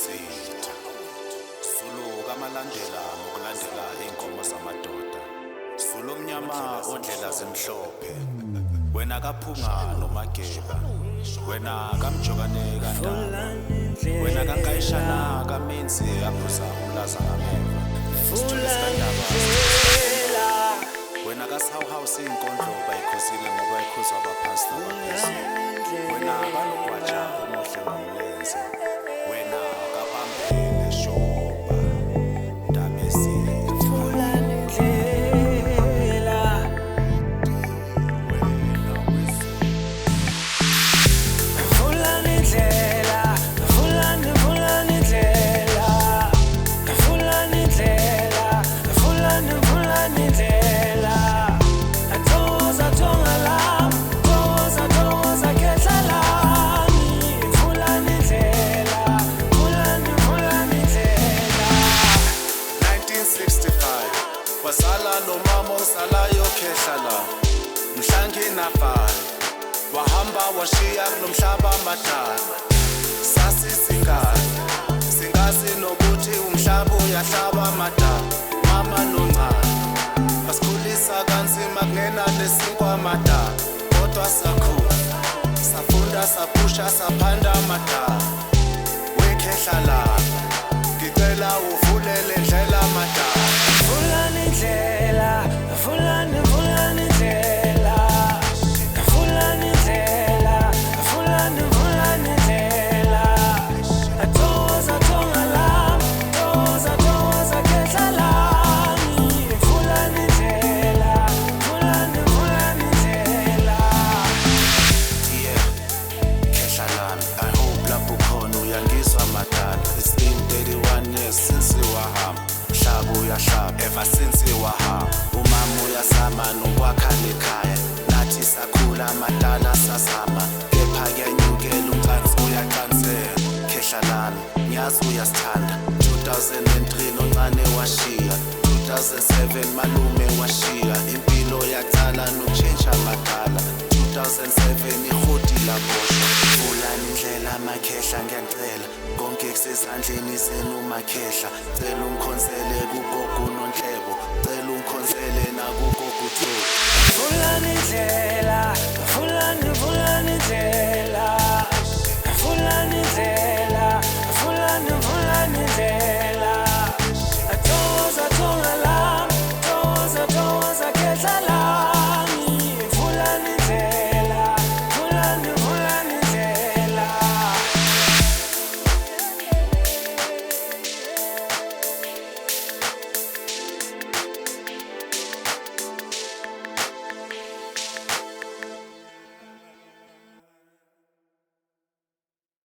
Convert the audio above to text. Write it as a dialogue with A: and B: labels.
A: sitha suluka amalandela ngokulandela inkomo zamadoda sulomnyama ondlela zimhlophe wena kaphunga nomageba wena kamjokane kandaba wena kangayishana kamenzi aphuza umlaza ngameva sithulesandaba wena kasawhouse inkondlo bayikhuzile ngoba ikhuzwa abaphansi nabaphezulu wena banogwaja omuhle ngomlenze wena kabambele shoba ndabesile wasala nomama usalayo khehlala mhlange nafana wahamba washiya kulomhlaba madala singazi nokuthi umhlaba uyahlaba madala mama noncane basikhulisa kanzima kungena lesinkwa madala kodwa sakhula safunda saphusha saphanda madala wekhehlala ngicela uvulele indlela madala vulani indlela vulani indlela vulani indlela vulani indlela atoza kehlalani vulani indlela vulani indlela yeah kehlalani I hope lapho khona uyangizwa madala it's been 31 years since wahamba mhlaba uyahlaba ever since wahamba umama uyazama nokwakha lekhaya nathi sakhula amadala sazama kepha kuyanyukela umcansi uyacansela khehlalami ngiyazi uyasithanda 2003 noncane washiya 2007 malume washiya impilo yaqala nokutshentsha amadala 2007 ihoti laboshwa vulani indlela makhehla ngiyacela konke kusezandleni zenu makhehla cela ungikhonsele kugogo uNonhlebo cela ungikhonsele nakugogo uThoko vulani indlela